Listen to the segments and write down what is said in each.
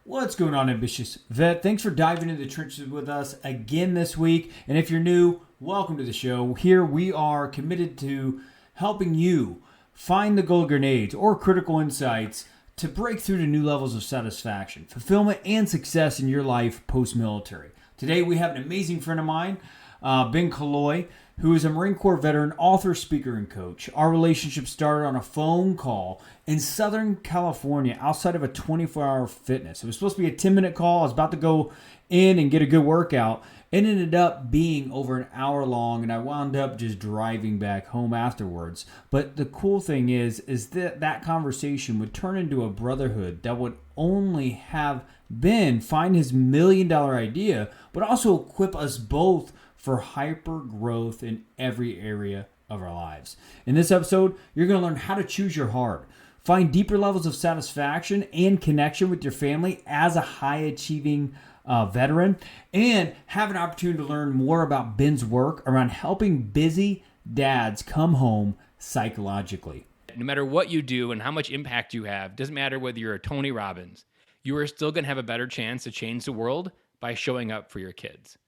What's going on, ambitious vet? Thanks for diving into the trenches with us again this week. And if you're new, welcome to the show. Here we are committed to helping you find the gold grenades or critical insights to break through to new levels of satisfaction, fulfillment, and success in your life post-military. Today we have an amazing friend of mine, Ben Killoy, who is a Marine Corps veteran, author, speaker, and coach. Our relationship started on a phone call in Southern California outside of a 24-hour fitness. It was supposed to be a 10-minute call. I was about to go in and get a good workout. It ended up being over an hour long, and I wound up just driving back home afterwards. But the cool thing is that conversation would turn into a brotherhood that would only have Ben find his $1 million idea, but also equip us both for hyper growth in every area of our lives. In this episode, you're going to learn how to choose your heart, find deeper levels of satisfaction and connection with your family as a high achieving veteran, and have an opportunity to learn more about Ben's work around helping busy dads come home psychologically. No matter what you do and how much impact you have, doesn't matter whether you're a Tony Robbins, you are still going to have a better chance to change the world by showing up for your kids.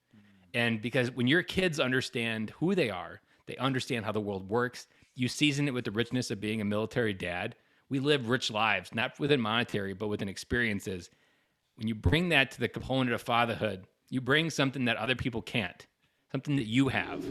And because when your kids understand who they are, they understand how the world works, you season it with the richness of being a military dad. We live rich lives, not within monetary, but within experiences. When you bring that to the component of fatherhood, you bring something that other people can't, something that you have.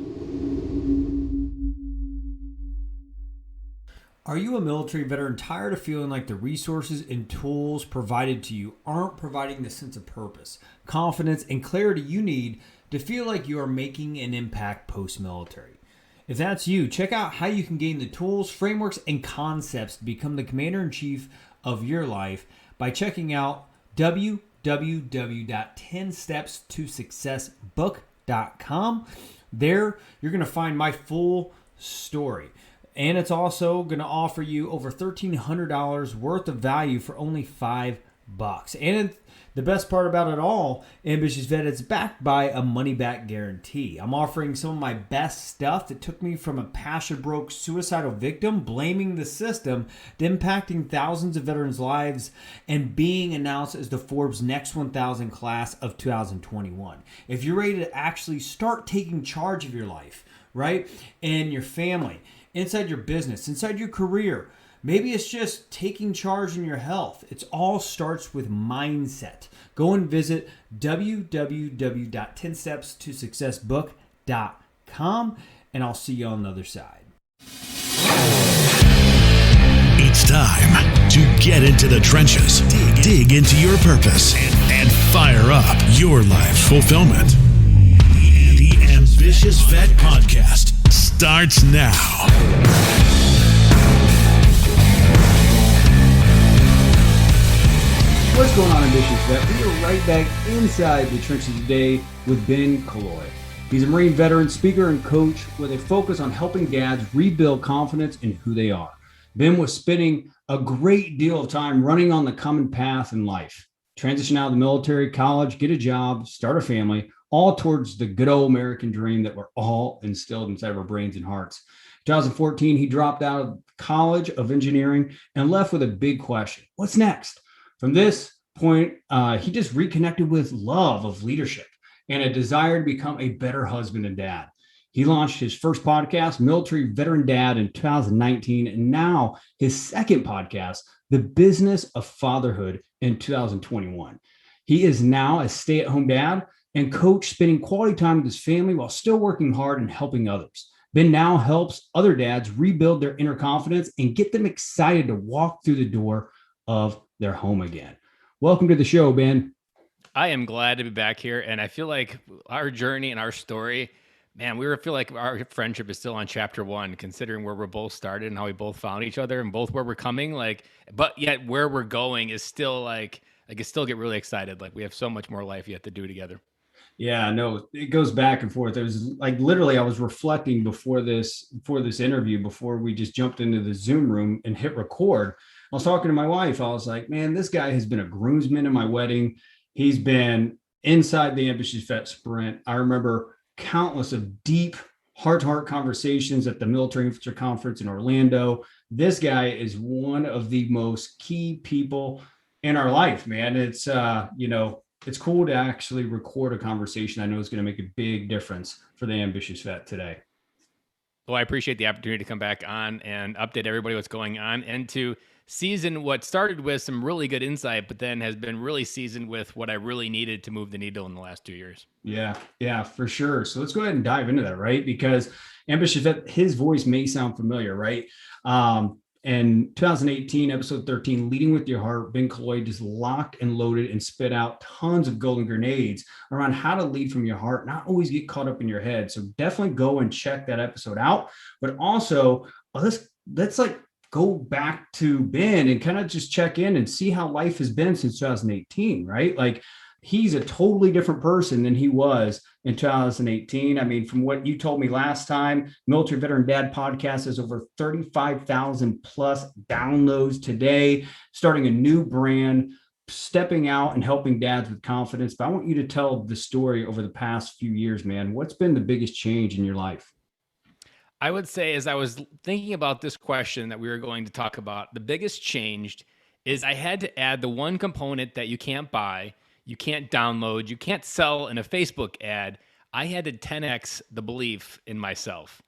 Are you a military veteran tired of feeling like the resources and tools provided to you aren't providing the sense of purpose, confidence, and clarity you need to feel like you are making an impact post-military? If that's you, check out how you can gain the tools, frameworks, and concepts to become the commander-in-chief of your life by checking out www.10stepstosuccessbook.com. There, you're going to find my full story. And it's also going to offer you over $1,300 worth of value for only $5. And the best part about it all, Ambitious Vet, it's backed by a money-back guarantee. I'm offering some of my best stuff that took me from a passion-broke suicidal victim, blaming the system, to impacting thousands of veterans' lives and being announced as the Forbes Next 1000 class of 2021. If you're ready to actually start taking charge of your life, right, and your family, inside your business, inside your career, maybe it's just taking charge in your health. It all starts with mindset. Go and visit www.10stepstosuccessbook.com, and I'll see you on the other side. It's time to get into the trenches, dig into your purpose, and fire up your life's fulfillment. The Ambitious Vet Podcast starts now. What's going on, Ambitious Vet? We are right back inside the trenches today with Ben Killoy. He's a Marine veteran, speaker, and coach with a focus on helping dads rebuild confidence in who they are. Ben was spending a great deal of time running on the common path in life. Transition out of the military, college, get a job, start a family, all towards the good old American dream that we're all instilled inside of our brains and hearts. 2014, he dropped out of College of Engineering and left with a big question. What's next? From this point, he just reconnected with love of leadership and a desire to become a better husband and dad. He launched his first podcast, Military Veteran Dad, in 2019, and now his second podcast, The Business of Fatherhood, in 2021. He is now a stay-at-home dad and coach, spending quality time with his family while still working hard and helping others. Ben now helps other dads rebuild their inner confidence and get them excited to walk through the door of their home again. Welcome to the show, Ben. I am glad to be back here, and I feel like our journey and our story, man, feel like our friendship is still on chapter 1, considering where we're both started and how we both found each other and both where we're coming, but yet where we're going is still I still get really excited. Like, we have so much more life yet to do together. Yeah, no, it goes back and forth. It was like literally I was reflecting before this interview, before we just jumped into the Zoom room and hit record. I was talking to my wife. I was like, man, this guy has been a groomsman in my wedding. He's been inside the Ambitious Vet Sprint. I remember countless of deep heart-to-heart conversations at the Military Infantry Conference in Orlando. This guy is one of the most key people in our life, man. It's, it's cool to actually record a conversation I know is going to make a big difference for the ambitious vet today. Well, I appreciate the opportunity to come back on and update everybody what's going on and to season what started with some really good insight, but then has been really seasoned with what I really needed to move the needle in the last 2 years. Yeah, for sure. So let's go ahead and dive into that, right? Because ambitious vet, his voice may sound familiar, right? In 2018, episode 13, Leading with Your Heart, Ben Killoy just locked and loaded and spit out tons of golden grenades around how to lead from your heart, not always get caught up in your head. So definitely go and check that episode out. But also, let's like go back to Ben and kind of just check in and see how life has been since 2018, right? Like, he's a totally different person than he was in 2018. I mean, from what you told me last time, Military Veteran Dad podcast has over 35,000 plus downloads today, starting a new brand, stepping out and helping dads with confidence. But I want you to tell the story over the past few years, man. What's been the biggest change in your life? I would say, as I was thinking about this question that we were going to talk about, the biggest change is I had to add the one component that you can't buy, you can't download, you can't sell in a Facebook ad. I had to 10x the belief in myself,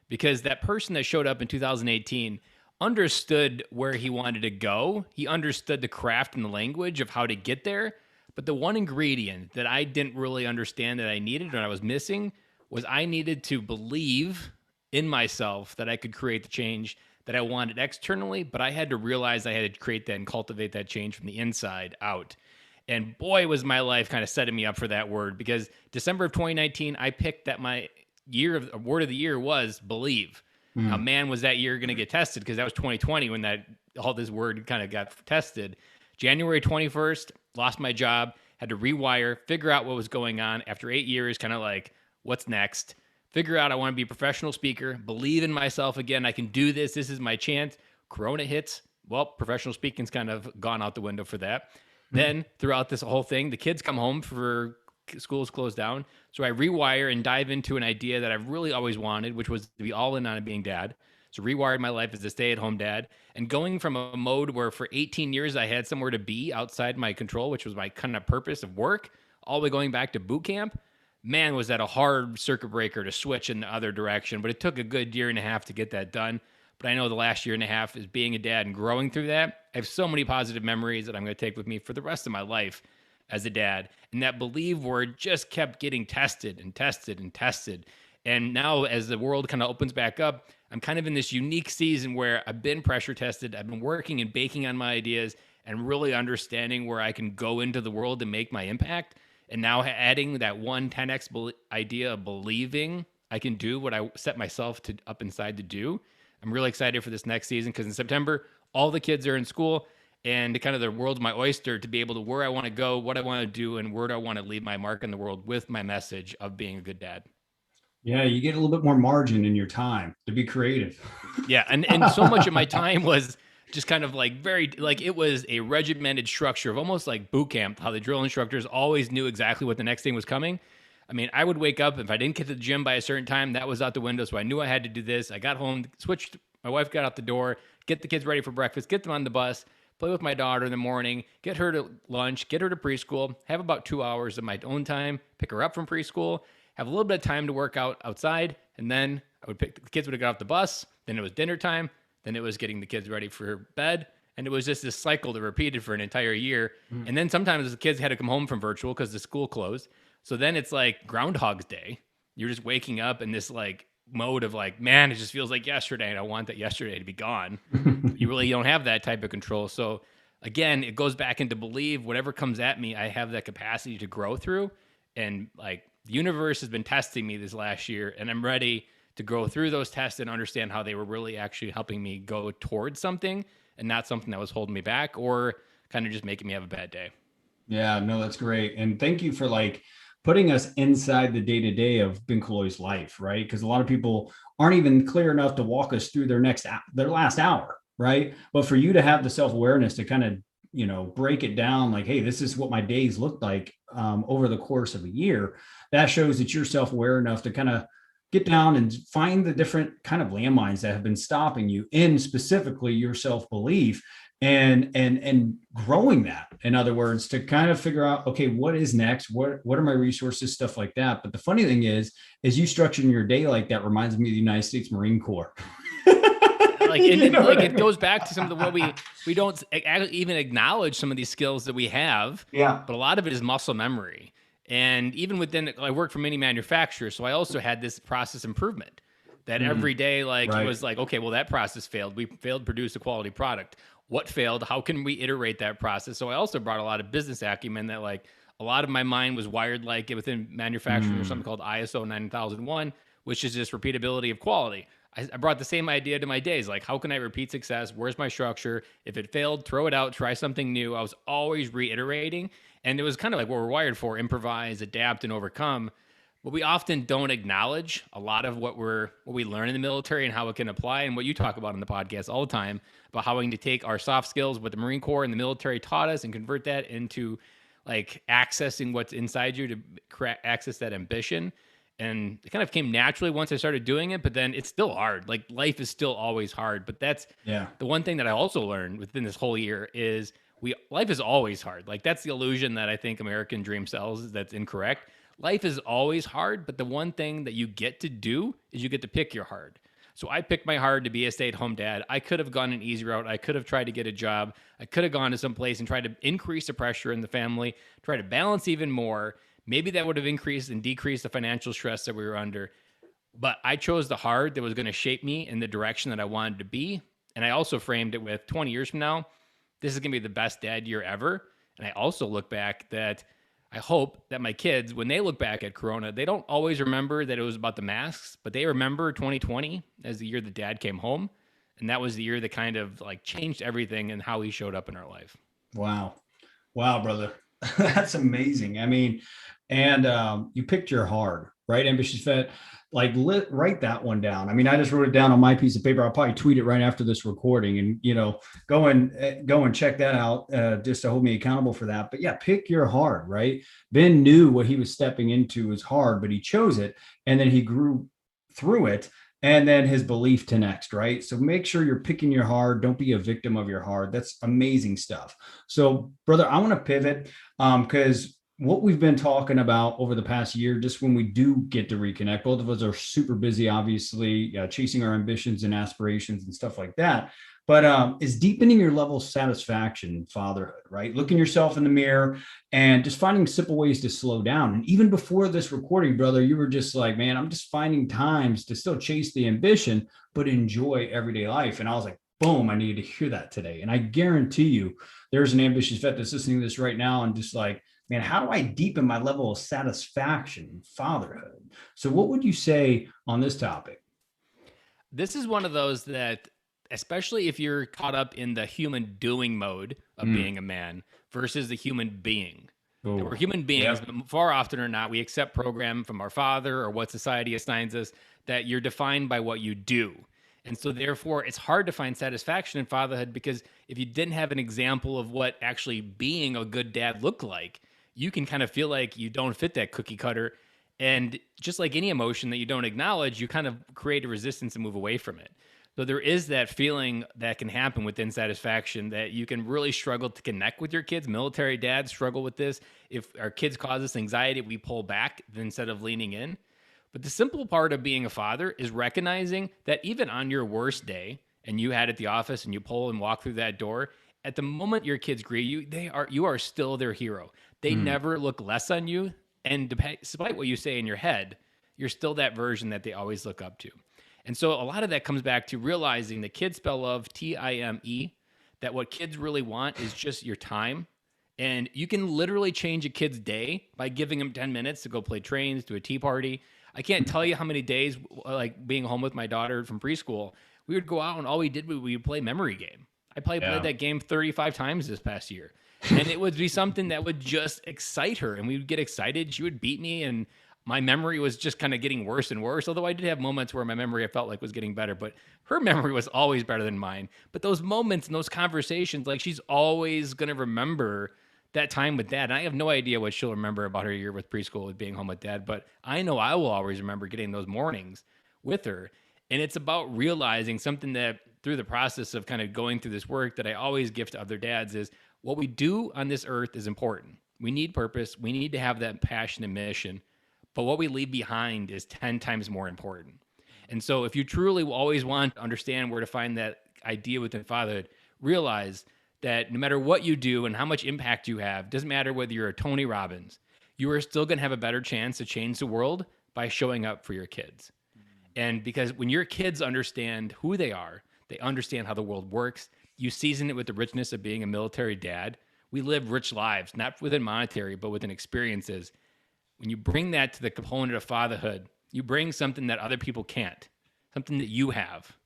because that person that showed up in 2018 understood where he wanted to go. He understood the craft and the language of how to get there. But the one ingredient that I didn't really understand that I needed or I was missing was I needed to believe in myself that I could create the change that I wanted externally, but I had to realize I had to create that and cultivate that change from the inside out. And boy, was my life kind of setting me up for that word, because December of 2019, I picked that my word of the year was believe. Now, man, was that year going to get tested, because that was 2020 when all this word kind of got tested. January 21st, lost my job, had to rewire, figure out what was going on after 8 years, kind of like, what's next? Figure out I want to be a professional speaker, believe in myself again. I can do this. This is my chance. Corona hits. Well, professional speaking's kind of gone out the window for that. Then throughout this whole thing, the kids come home for school's closed down. So I rewire and dive into an idea that I've really always wanted, which was to be all in on being dad. So rewired my life as a stay-at-home dad, and going from a mode where for 18 years I had somewhere to be outside my control, which was my kind of purpose of work, all the way going back to boot camp. Man, was that a hard circuit breaker to switch in the other direction, but it took a good year and a half to get that done. But I know the last year and a half is being a dad and growing through that. I have so many positive memories that I'm going to take with me for the rest of my life as a dad. And that believe word just kept getting tested and tested and tested. And now as the world kind of opens back up, I'm kind of in this unique season where I've been pressure tested. I've been working and baking on my ideas and really understanding where I can go into the world and make my impact. And now adding that 10x idea of believing I can do what I set myself to up inside to do. I'm really excited for this next season, because in September, all the kids are in school, and kind of the world's my oyster to be able to where I want to go, what I want to do, and where do I want to leave my mark in the world with my message of being a good dad. Yeah, you get a little bit more margin in your time to be creative. Yeah, and so much of my time was just kind of like it was a regimented structure of almost like boot camp, how the drill instructors always knew exactly what the next thing was coming. I mean, I would wake up, if I didn't get to the gym by a certain time, that was out the window. So I knew I had to do this. I got home, switched, my wife got out the door, get the kids ready for breakfast, get them on the bus, play with my daughter in the morning, get her to lunch, get her to preschool, have about 2 hours of my own time, pick her up from preschool, have a little bit of time to work out outside, and then the kids would have got off the bus, then it was dinner time, then it was getting the kids ready for bed, and it was just this cycle that repeated for an entire year. And then sometimes the kids had to come home from virtual because the school closed. So then it's like Groundhog's Day. You're just waking up in this like mode of like, man, it just feels like yesterday, and I want that yesterday to be gone. You really don't have that type of control. So again, it goes back into believe whatever comes at me, I have that capacity to grow through. And like the universe has been testing me this last year, and I'm ready to go through those tests and understand how they were really actually helping me go towards something and not something that was holding me back or kind of just making me have a bad day. Yeah, no, that's great. And thank you for like putting us inside the day-to-day of Ben Killoy's life, right? Because a lot of people aren't even clear enough to walk us through their last hour, right? But for you to have the self-awareness to kind of, break it down like, hey, this is what my days look like over the course of a year, that shows that you're self-aware enough to kind of get down and find the different kind of landmines that have been stopping you in specifically your self-belief. and growing that, in other words, to kind of figure out, okay, what is next? What are my resources, stuff like that. But the funny thing is you structuring your day like that reminds me of the United States Marine Corps. It goes back to some of the what we don't even acknowledge some of these skills that we have. Yeah. But a lot of it is muscle memory. And even within, I worked for many manufacturers, so I also had this process improvement that every day, it was like, okay, well, that process failed. We failed to produce a quality product. What failed? How can we iterate that process? So I also brought a lot of business acumen that a lot of my mind was wired within manufacturing or something called ISO 9001, which is just repeatability of quality. I brought the same idea to my days. How can I repeat success? Where's my structure? If it failed, throw it out, try something new. I was always reiterating. And it was kind of like what we're wired for: improvise, adapt, and overcome. But we often don't acknowledge a lot of what we learn in the military and how it can apply, and what you talk about in the podcast all the time about how we need to take our soft skills, what the Marine Corps and the military taught us, and convert that into accessing what's inside you to access that ambition. And it kind of came naturally once I started doing it, but then it's still hard. Life is still always hard. But that's the one thing that I also learned within this whole year is life is always hard. That's the illusion that I think American dream sells that's incorrect. Life is always hard, but the one thing that you get to do is you get to pick your hard. So I picked my hard to be a stay-at-home dad. I could have gone an easy route. I could have tried to get a job. I could have gone to some place and tried to increase the pressure in the family, try to balance even more. Maybe that would have increased and decreased the financial stress that we were under. But I chose the hard that was going to shape me in the direction that I wanted to be. And I also framed it with 20 years from now, this is going to be the best dad year ever. And I also look back that I hope that my kids, when they look back at Corona, they don't always remember that it was about the masks, but they remember 2020 as the year that dad came home. And that was the year that kind of changed everything and how he showed up in our life. Wow, brother. That's amazing. I mean, and you picked your hard, right? Ambitious Vet, write that one down. I mean, I just wrote it down on my piece of paper. I'll probably tweet it right after this recording, and go and check that out just to hold me accountable for that. But yeah, pick your hard, right? Ben knew what he was stepping into was hard, but he chose it, and then he grew through it. And then his belief to next, right? So make sure you're picking your hard. Don't be a victim of your hard. That's amazing stuff. So, brother, I want to pivot because what we've been talking about over the past year, just when we do get to reconnect, both of us are super busy, obviously, chasing our ambitions and aspirations and stuff like that. But is deepening your level of satisfaction in fatherhood, right? Looking yourself in the mirror and just finding simple ways to slow down. And even before this recording, brother, you were just like, man, I'm just finding times to still chase the ambition, but enjoy everyday life. And I was like, boom, I needed to hear that today. And I guarantee you there's an ambitious vet that's listening to this right now and just like, man, how do I deepen my level of satisfaction in fatherhood? So what would you say on this topic? This is one of those that, especially if you're caught up in the human doing mode of being a man versus the human being. We're human beings, but far often or not, we accept program from our father or what society assigns us that you're defined by what you do. And so therefore, it's hard to find satisfaction in fatherhood because if you didn't have an example of what actually being a good dad looked like, you can kind of feel like you don't fit that cookie cutter. And just like any emotion that you don't acknowledge, you kind of create a resistance and move away from it. So there is that feeling that can happen within satisfaction that you can really struggle to connect with your kids. Military dads struggle with this. If our kids cause us anxiety, we pull back instead of leaning in. But the simple part of being a father is recognizing that even on your worst day, and you had at the office and you pull and walk through that door, at the moment your kids greet you, you are still their hero. They never look less on you. And despite what you say in your head, you're still that version that they always look up to. And so a lot of that comes back to realizing that kids spell love Time, that what kids really want is just your time. And you can literally change a kid's day by giving them 10 minutes to go play trains, to a tea party. I can't tell you how many days, like being home with my daughter from preschool, we would go out and all we did was we would play memory game. I played that game 35 times this past year. And it would be something that would just excite her. And we would get excited. She would beat me and my memory was just kind of getting worse and worse, although I did have moments where my memory I felt like was getting better, but her memory was always better than mine. But those moments and those conversations, like she's always going to remember that time with dad. And I have no idea what she'll remember about her year with preschool with being home with dad, but I know I will always remember getting those mornings with her. And it's about realizing something that through the process of kind of going through this work that I always give to other dads is what we do on this earth is important. We need purpose. We need to have that passion and mission. But what we leave behind is 10 times more important. And so if you truly always want to understand where to find that idea within fatherhood, realize that no matter what you do and how much impact you have, doesn't matter whether you're a Tony Robbins, you are still going to have a better chance to change the world by showing up for your kids. And because when your kids understand who they understand how the world works, you season it with the richness of being a military dad. We live rich lives, not within monetary, but within experiences. When you bring that to the component of fatherhood, you bring something that other people can't, something that you have.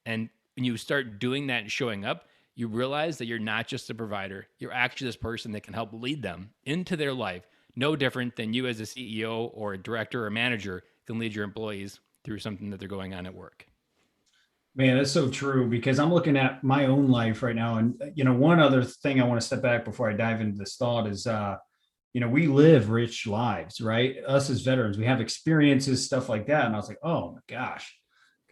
And when you start doing that and showing up, you realize that you're not just a provider. You're actually this person that can help lead them into their life, no different than you as a CEO or a director or manager can lead your employees through something that they're going on at work. Man, that's so true, because I'm looking at my own life right now. And, one other thing I want to step back before I dive into this thought is, we live rich lives, right? Us as veterans, we have experiences, stuff like that. And I was like, oh my gosh,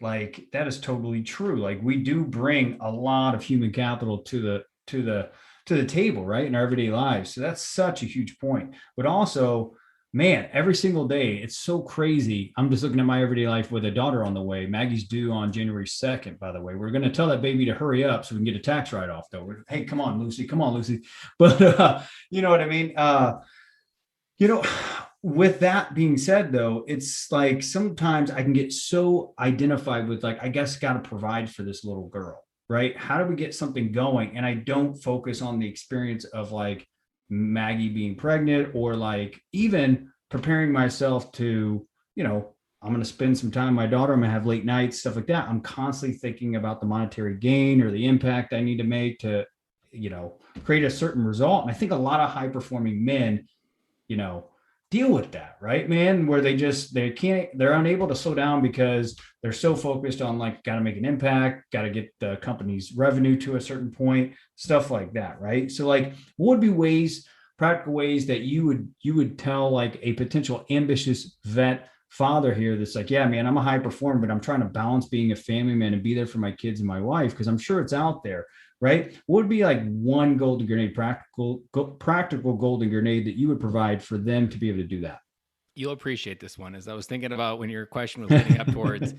like that is totally true. Like we do bring a lot of human capital to the table, right? In our everyday lives. So that's such a huge point. But also, man, every single day, it's so crazy. I'm just looking at my everyday life with a daughter on the way. Maggie's due on January 2nd, by the way. We're going to tell that baby to hurry up so we can get a tax write-off, though. Hey, come on, Lucy. Come on, Lucy. But you know what I mean? With that being said, though, it's like sometimes I can get so identified with, like, I guess got to provide for this little girl, right? How do we get something going? And I don't focus on the experience of like Maggie being pregnant, or like even preparing myself to, I'm going to spend some time with my daughter. I'm going to have late nights, stuff like that. I'm constantly thinking about the monetary gain or the impact I need to make to, create a certain result. And I think a lot of high performing men, deal with that, right, man? Where they're unable to slow down because they're so focused on like, got to make an impact, got to get the company's revenue to a certain point, stuff like that, right? So like, what would be practical ways that you would tell like a potential ambitious vet father here that's like, yeah, man, I'm a high performer, but I'm trying to balance being a family man and be there for my kids and my wife, because I'm sure it's out there, right? What would be like one golden grenade, practical golden grenade that you would provide for them to be able to do that? You'll appreciate this one. As I was thinking about when your question was leading up towards,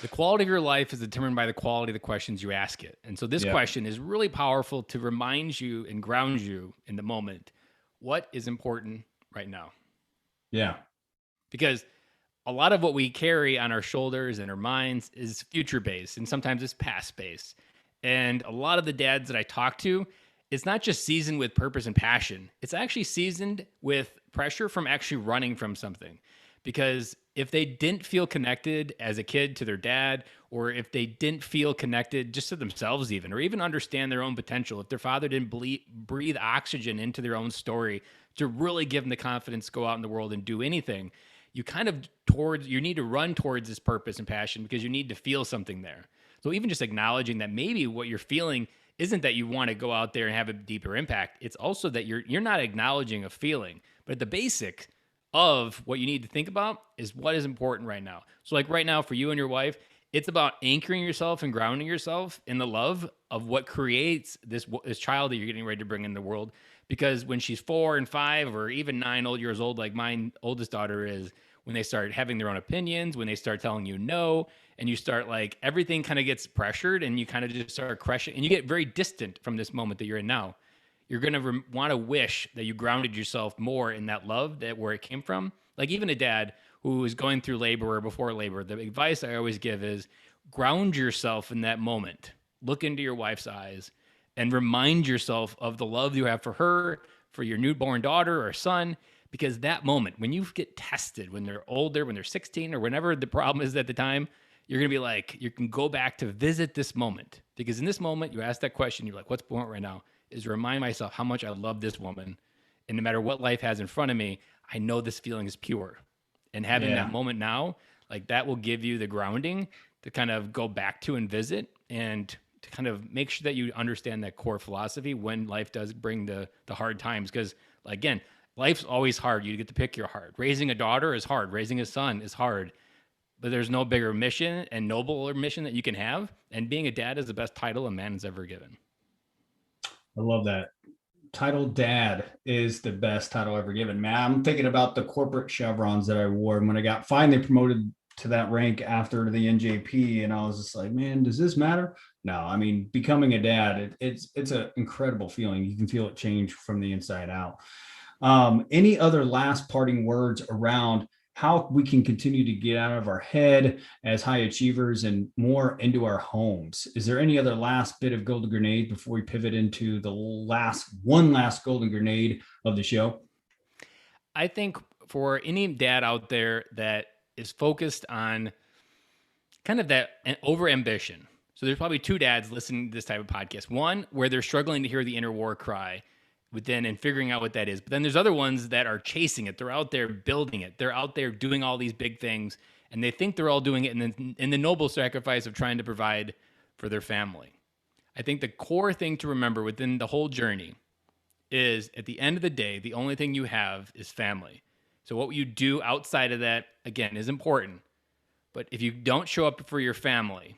the quality of your life is determined by the quality of the questions you ask it. And so this question is really powerful to remind you and ground you in the moment. What is important right now? Yeah. Because a lot of what we carry on our shoulders and our minds is future-based, and sometimes it's past-based. And a lot of the dads that I talk to, it's not just seasoned with purpose and passion. It's actually seasoned with pressure from actually running from something. Because if they didn't feel connected as a kid to their dad, or if they didn't feel connected just to themselves even, or even understand their own potential, if their father didn't breathe oxygen into their own story to really give them the confidence to go out in the world and do anything, you need to run towards this purpose and passion because you need to feel something there. So even just acknowledging that maybe what you're feeling isn't that you want to go out there and have a deeper impact. It's also that you're not acknowledging a feeling, but the basic of what you need to think about is what is important right now. So like right now for you and your wife, it's about anchoring yourself and grounding yourself in the love of what creates this child that you're getting ready to bring in the world. Because when she's 4 and 5 or even 9 years old, like my oldest daughter is, when they start having their own opinions, when they start telling you no, and you start like, everything kind of gets pressured and you kind of just start crushing and you get very distant from this moment that you're in now. You're going to want to wish that you grounded yourself more in that love, that where it came from. Like even a dad who is going through labor or before labor, the advice I always give is ground yourself in that moment. Look into your wife's eyes and remind yourself of the love you have for her, for your newborn daughter or son, because that moment, when you get tested, when they're older, when they're 16 or whenever the problem is at the time, you're going to be like, you can go back to visit this moment. Because in this moment, you ask that question, you're like, what's important right now? Is remind myself how much I love this woman. And no matter what life has in front of me, I know this feeling is pure. And having that moment now, like that will give you the grounding to kind of go back to and visit and to kind of make sure that you understand that core philosophy when life does bring the hard times. Because again, life's always hard. You get to pick your hard. Raising a daughter is hard. Raising a son is hard. but there's no bigger mission and nobler mission that you can have. And being a dad is the best title a man has ever given. I love that. Title dad is the best title ever given. Man, I'm thinking about the corporate chevrons that I wore when I got finally promoted to that rank after the NJP, and I was just like, man, does this matter? No, I mean, becoming a dad, it's an incredible feeling. You can feel it change from the inside out. Any other last parting words around how we can continue to get out of our head as high achievers and more into our homes? Is there any other last bit of golden grenade before we pivot into the last golden grenade of the show? I think for any dad out there that is focused on kind of that over ambition. So there's probably two dads listening to this type of podcast. One, where they're struggling to hear the inner war cry within and figuring out what that is. But then there's other ones that are chasing it. They're out there building it. They're out there doing all these big things, and they think they're all doing it in the noble sacrifice of trying to provide for their family. I think the core thing to remember within the whole journey is, at the end of the day, the only thing you have is family. So what you do outside of that, again, is important. But if you don't show up for your family,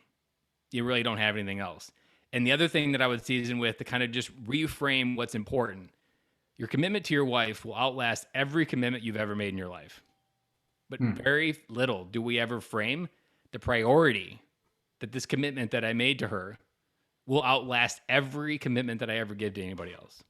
you really don't have anything else. And the other thing that I would season with to kind of just reframe what's important, your commitment to your wife will outlast every commitment you've ever made in your life. But very little do we ever frame the priority that this commitment that I made to her will outlast every commitment that I ever give to anybody else.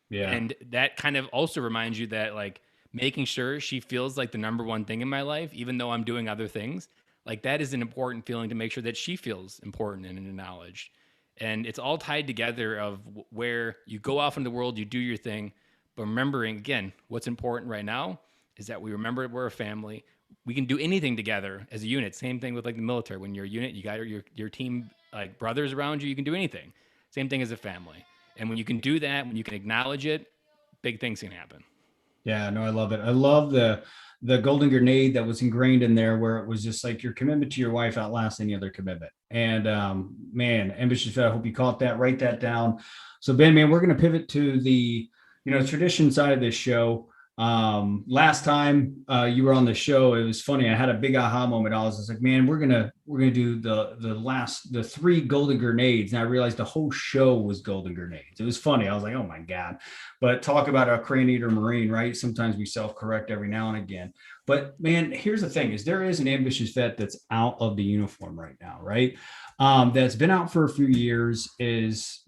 Yeah. And that kind of also reminds you that, like, making sure she feels like the number one thing in my life, even though I'm doing other things, like, that is an important feeling to make sure that she feels important and acknowledged. And it's all tied together of where you go off in the world, you do your thing, but remembering, again, what's important right now is that we remember we're a family. We can do anything together as a unit. Same thing with, like, the military. When you're a unit, you got your team, like, brothers around you, you can do anything. Same thing as a family. And when you can do that, when you can acknowledge it, big things can happen. Yeah, no, I love it. I love the golden grenade that was ingrained in there, where it was just like your commitment to your wife outlasts any other commitment. And man, ambitious vet, I hope you caught that, write that down. So Ben, man, we're going to pivot to the, tradition side of this show. Last time you were on the show, it was funny. I had a big aha moment. I was just like, man, we're gonna do the three golden grenades. And I realized the whole show was golden grenades. It was funny. I was like, oh my God. But talk about a crane eater Marine, right? Sometimes we self-correct every now and again. But man, here's the thing: is there is an ambitious vet that's out of the uniform right now, right? That's been out for a few years, is,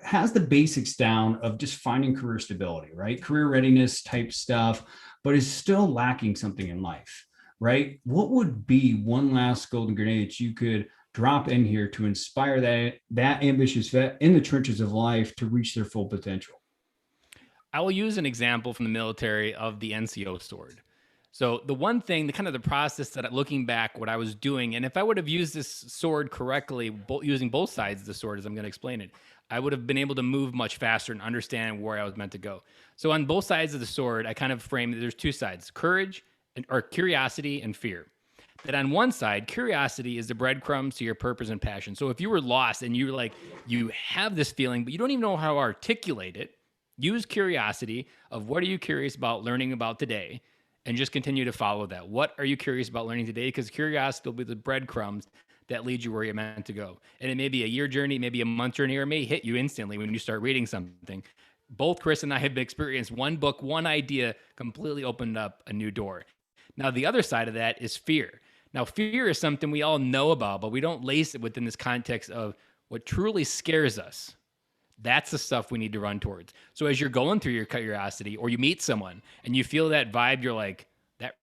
has the basics down of just finding career stability, right? Career readiness type stuff, but is still lacking something in life, right? What would be one last golden grenade that you could drop in here to inspire that ambitious vet in the trenches of life to reach their full potential? I will use an example from the military of the NCO sword. So the one thing, the process that, looking back, what I was doing, and if I would have used this sword correctly, using both sides of the sword, as I'm going to explain it, I would have been able to move much faster and understand where I was meant to go. So on both sides of the sword, I kind of framed that there's two sides: courage, or curiosity, and fear. That on one side, curiosity is the breadcrumbs to your purpose and passion. So if you were lost and you have this feeling, but you don't even know how to articulate it, use curiosity of what are you curious about learning about today, and just continue to follow that. What are you curious about learning today? Because curiosity will be the breadcrumbs that lead you where you're meant to go. And it may be a year journey, maybe a month journey, or it may hit you instantly when you start reading something. Both Chris and I have experienced one book, one idea completely opened up a new door. Now, the other side of that is fear. Now, fear is something we all know about, but we don't lace it within this context of what truly scares us. That's the stuff we need to run towards. So as you're going through your curiosity, or you meet someone and you feel that vibe, you're like, that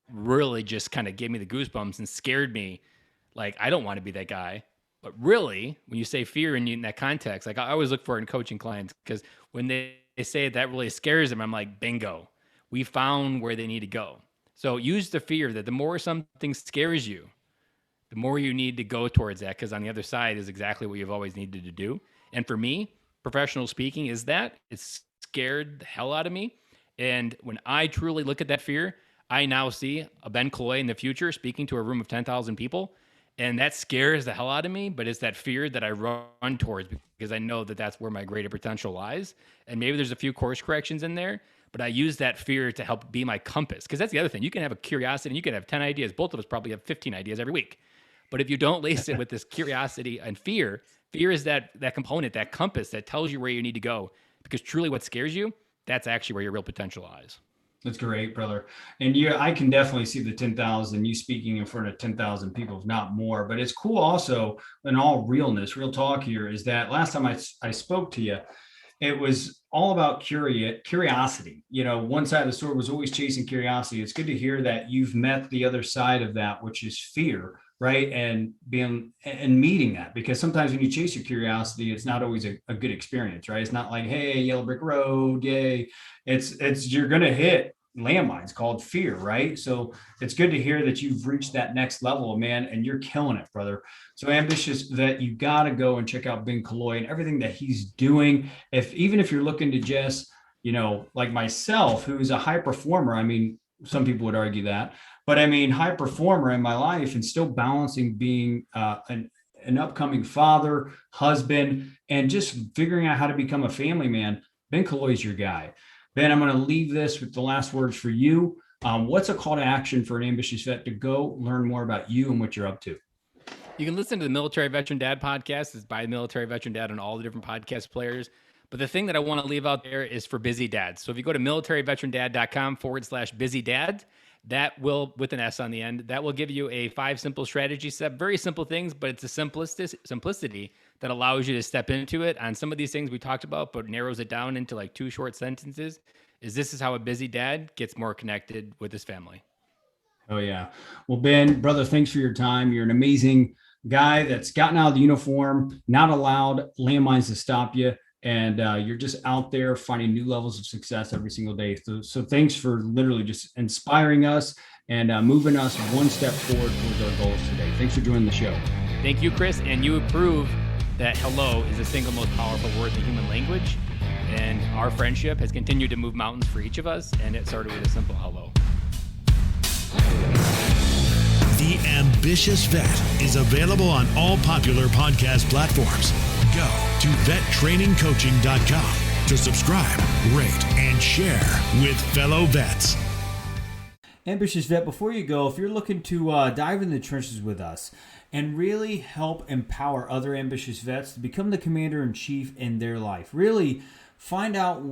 really just kind of gave me the goosebumps and scared me. Like, I don't want to be that guy. But really, when you say fear in that context, like, I always look for it in coaching clients, because when they say that really scares them, I'm like, bingo, we found where they need to go. So use the fear that the more something scares you, the more you need to go towards that, because on the other side is exactly what you've always needed to do. And for me, professional speaking is that it's scared the hell out of me. And when I truly look at that fear, I now see a Ben Killoy in the future speaking to a room of 10,000 people. And that scares the hell out of me, but it's that fear that I run towards, because I know that that's where my greater potential lies. And maybe there's a few course corrections in there, But I use that fear to help be my compass. Because that's the other thing. You can have a curiosity and you can have 10 ideas. Both of us probably have 15 ideas every week. But if you don't lace it with this curiosity and fear is that component, that compass that tells you where you need to go. Because truly what scares you, that's actually where your real potential lies. That's great, brother. And I can definitely see the 10,000, you speaking in front of 10,000 people, if not more. But it's cool also, in all realness, real talk here, is that last time I spoke to you, it was all about curiosity. One side of the sword was always chasing curiosity. It's good to hear that you've met the other side of that, which is fear, right? And meeting that, because sometimes when you chase your curiosity, it's not always a good experience, right? It's not like, hey, yellow brick road, yay. It's you're going to hit landmines called fear, right? So it's good to hear that you've reached that next level, man, and you're killing it, brother. So ambitious that you got to go and check out Ben Killoy and everything that he's doing. Even if you're looking to just, like myself, who's a high performer, I mean, some people would argue that, but I mean, high performer in my life and still balancing being an upcoming father, husband, and just figuring out how to become a family man. Ben Killoy's your guy. Ben, I'm going to leave this with the last words for you. What's a call to action for an ambitious vet to go learn more about you and what you're up to? You can listen to the Military Veteran Dad podcast. It's by Military Veteran Dad on all the different podcast players. But the thing that I want to leave out there is for busy dads. So if you go to militaryveterandad.com/busy dad, that will, with an S on the end, that will give you a 5 simple strategy step. Very simple things, but it's a simplicity that allows you to step into it on some of these things we talked about, but narrows it down into like 2 short sentences. This is how a busy dad gets more connected with his family. Oh, yeah. Well, Ben, brother, thanks for your time. You're an amazing guy that's gotten out of the uniform, not allowed landmines to stop you. And you're just out there finding new levels of success every single day. So thanks for literally just inspiring us and moving us one step forward towards our goals today. Thanks for joining the show. Thank you, Chris. And you prove that hello is the single most powerful word in the human language. And our friendship has continued to move mountains for each of us. And it started with a simple hello. The Ambitious Vet is available on all popular podcast platforms. Go to vettrainingcoaching.com to subscribe, rate, and share with fellow vets. Ambitious Vet, before you go, if you're looking to dive in the trenches with us and really help empower other ambitious vets to become the commander-in-chief in their life, really find out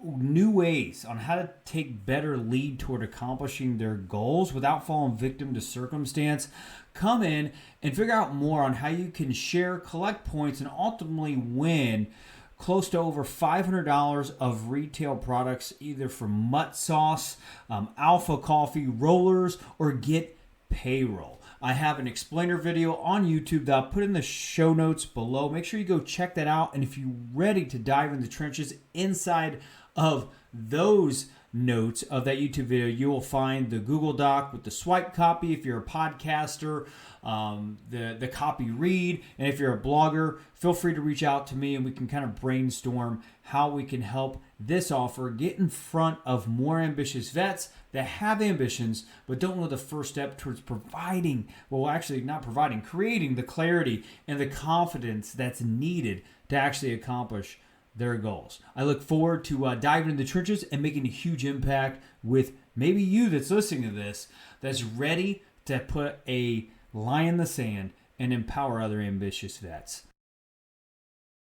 new ways on how to take better lead toward accomplishing their goals without falling victim to circumstance, come in and figure out more on how you can share, collect points, and ultimately win close to over $500 of retail products, either from Mutt Sauce, Alpha Coffee, Rollers, or Get Payroll. I have an explainer video on YouTube that I'll put in the show notes below. Make sure you go check that out. And if you're ready to dive in the trenches inside of those notes of that YouTube video, you will find the Google Doc with the swipe copy if you're a podcaster, the copy read, and if you're a blogger, feel free to reach out to me and we can kind of brainstorm how we can help this offer get in front of more ambitious vets that have ambitions but don't know the first step towards creating the clarity and the confidence that's needed to actually accomplish their goals. I look forward to diving into the trenches and making a huge impact with maybe you that's listening to this that's ready to put a line in the sand and empower other ambitious vets.